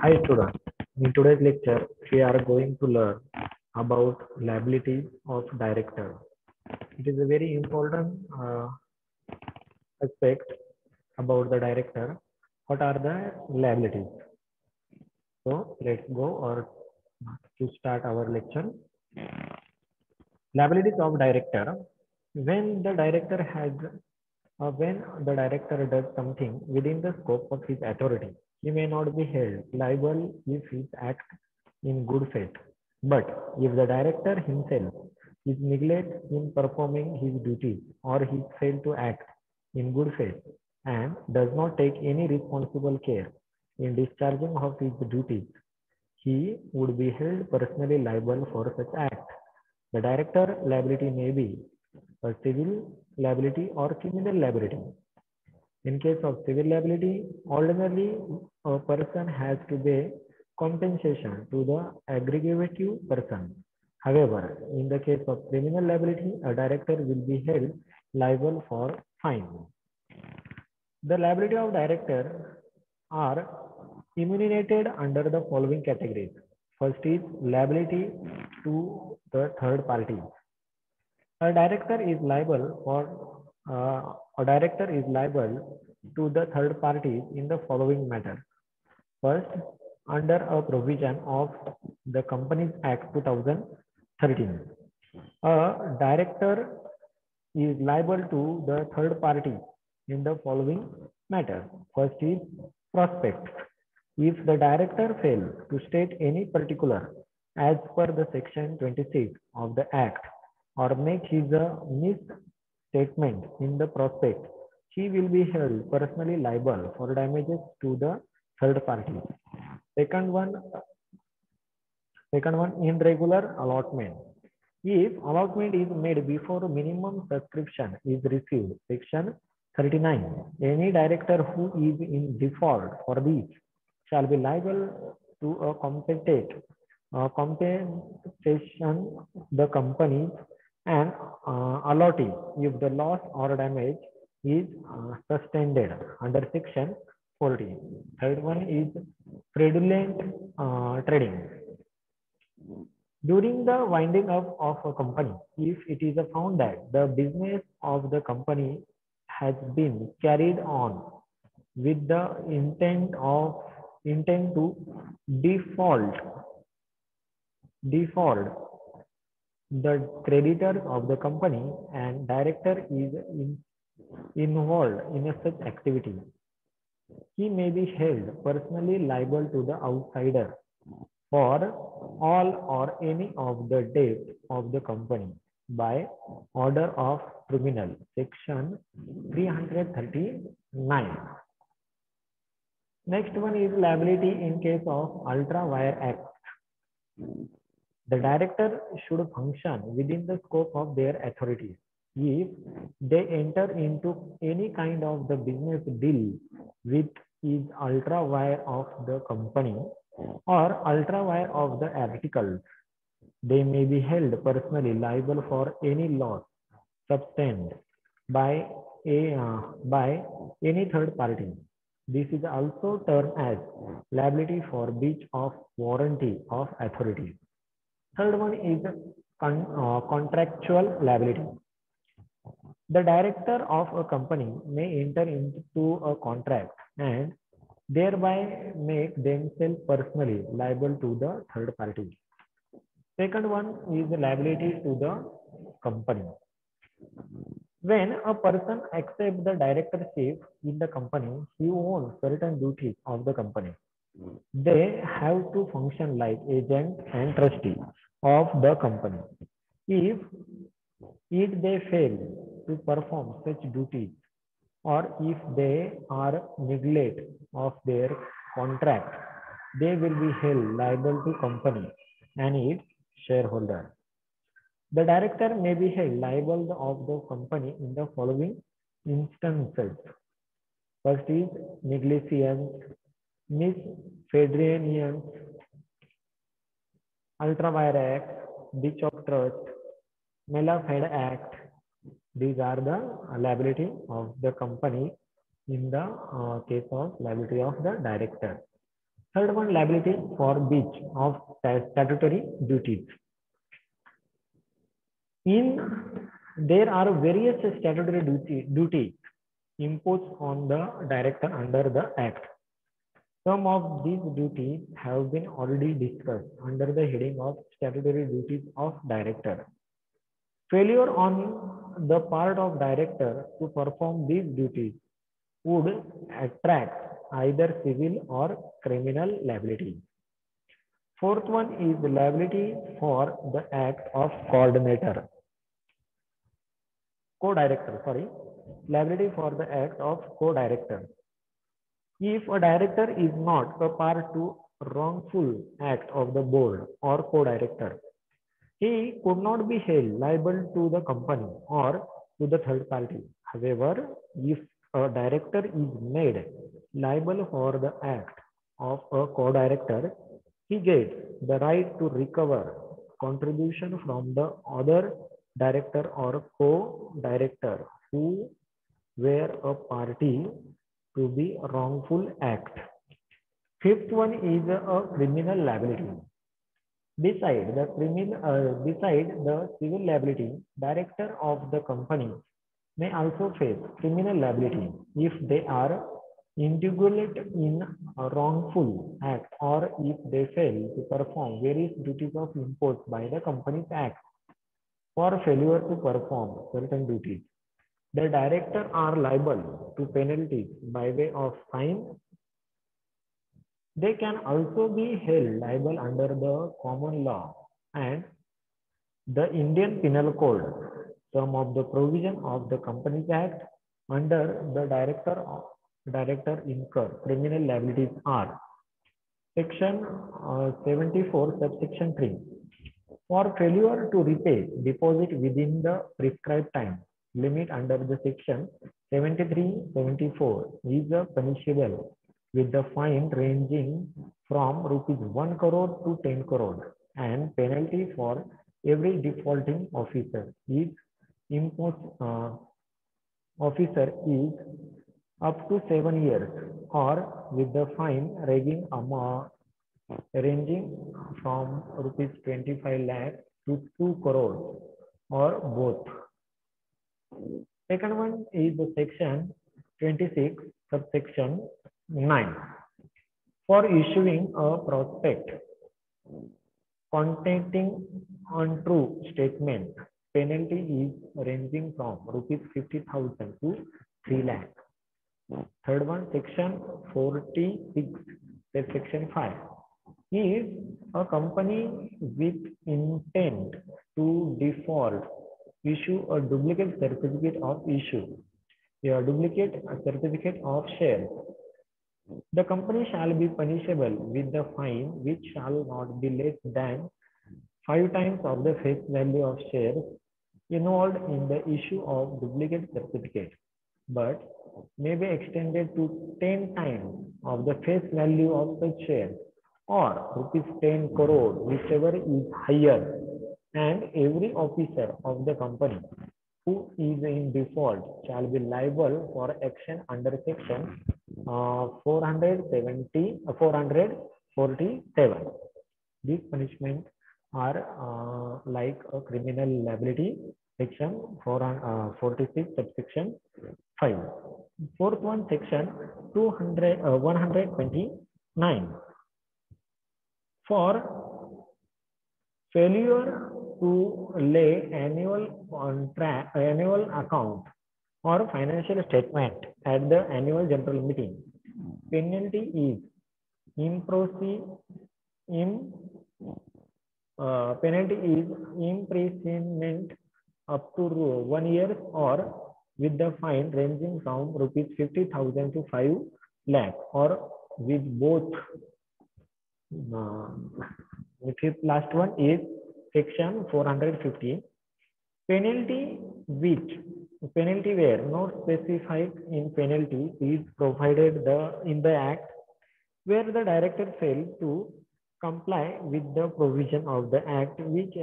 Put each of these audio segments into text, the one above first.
Hi students, in today's lecture we are going to learn about liabilities of director. It is a very important aspect about the director. What are the liabilities? So let's go or to start our lecture. Liabilities of director. When the director has when the director does something within the scope of his authority, he may not be held liable if he acts in good faith. But if the director himself is neglected in performing his duties or he fails to act in good faith and does not take any responsible care in discharging of his duties, he would be held personally liable for such act. The director liability may be a civil liability or criminal liability. In case of civil liability, ordinarily a person has to pay compensation to the aggregative person. However, in the case of criminal liability, a director will be held liable for fine. The liability of director are enumerated under the following categories. First is liability to the third party. A director is liable for a director is liable to the third parties in the following matter. First, under a provision of the Companies Act 2013, a director is liable to the third party in the following matter. First is prospects. If the director fails to state any particular as per the section 26 of the Act or make his misstatement in the prospect, he will be held personally liable for damages to the third party. Second one, irregular allotment. If allotment is made before minimum subscription is received, section 39, any director who is in default for this shall be liable to a compensation the company and allotee if the loss or damage is sustained under section 40. Third one is fraudulent trading. During the winding up of a company, if it is found that the business of the company has been carried on with the intent to default the creditors of the company and director is involved in such activity, he may be held personally liable to the outsider for all or any of the debt of the company by order of criminal, section 339. Next one is liability in case of ultra wire act. The director should function within the scope of their authority. If they enter into any kind of the business deal with is ultra wire of the company or ultra wire of the articles, they may be held personally liable for any loss sustained by by any third party. This is also termed as liability for breach of warranty of authority. Third one is contractual liability. The director of a company may enter into a contract and thereby make themselves personally liable to the third party. Second one is liability to the company. When a person accepts the directorship in the company, he owns certain duties of the company. They have to function like agent and trustee of the company. If they fail to perform such duties or if they are neglect of their contract, they will be held liable to company and its shareholder. The director may be held liable of the company in the following instances. First is negligence, misfederenience, ultra-wire act, breach of trust, Malafide Act. These are the liability of the company in the case of liability of the director. Third one, liability for breach of statutory duties. There are various statutory duties imposed on the director under the Act. Some of these duties have been already discussed under the heading of statutory duties of director. Failure on the part of director to perform these duties would attract either civil or criminal liability. Fourth one is liability for the act of co-director. Liability for the act of co-director. If a director is not a part to wrongful act of the board or co-director, he could not be held liable to the company or to the third party. However, if a director is made liable for the act of a co-director, he gets the right to recover contribution from the other director or co-director who were a party to the wrongful act. Fifth one is a criminal liability. Beside the civil liability, director of the company may also face criminal liability if they are indulged in a wrongful act or if they fail to perform various duties of imposed by the Companies Act. For failure to perform certain duties, the director are liable to penalties by way of fine. They can also be held liable under the common law and the Indian Penal Code. Some of the provision of the Companies Act under the director incur criminal liabilities are Section 74, subsection 3. For failure to repay deposit within the prescribed time limit under the section 73-74 is punishable with the fine ranging from ₹1 crore to 10 crore, and penalty for every defaulting officer is up to 7 years, or with the fine ranging from ₹25 lakh to 2 crore, or both. Second one is the section 26, subsection 9. For issuing a prospect containing untrue statement, penalty is ranging from ₹50,000 to 3 lakh. Third one, section 46, subsection 5. If a company with intent to default issue a duplicate certificate of issue, a duplicate certificate of share, the company shall be punishable with the fine which shall not be less than 5 times of the face value of shares involved in the issue of duplicate certificate, but may be extended to 10 times of the face value of such share, or ₹10 crore, whichever is higher, and every officer of the company who is in default shall be liable for action under section 447. These punishments are like a criminal liability, section 46, subsection 5. Fourth one, section 129. For failure to lay annual account or financial statement at the annual general meeting, penalty is imprisonment up to 1 year, or with the fine ranging from ₹50,000 to 5 lakh, or with both. The last one is section 450. Penalty where no specified in penalty is provided in the act, where the director failed to comply with the provision of the act, which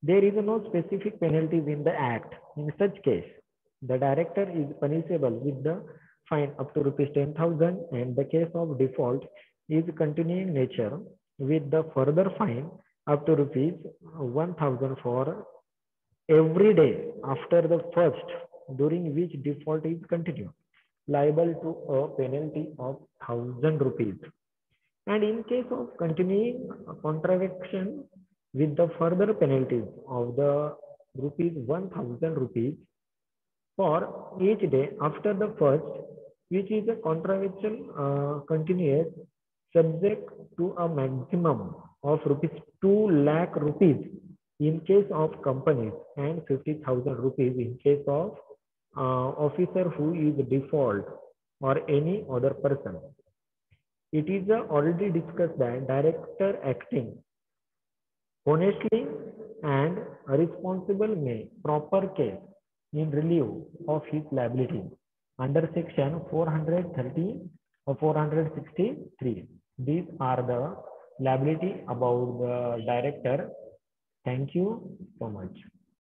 there is no specific penalties in the act. In such case, the director is punishable with the fine up to rupees 10,000, and the case of default is continuing nature with the further fine up to rupees 1,000 for every day after the first during which default is continued, liable to a penalty of 1,000 rupees. And in case of continuing contravention with the further penalties of the rupees 1,000 rupees for each day after the first, which is a contravention continuous subject to a maximum of rupees 2 lakh rupees in case of companies and 50,000 rupees in case of officer who is default or any other person. It is already discussed that director acting honestly and responsible may proper case in relief of his liability under section 430 or 463. These are the liability about the director. Thank you so much.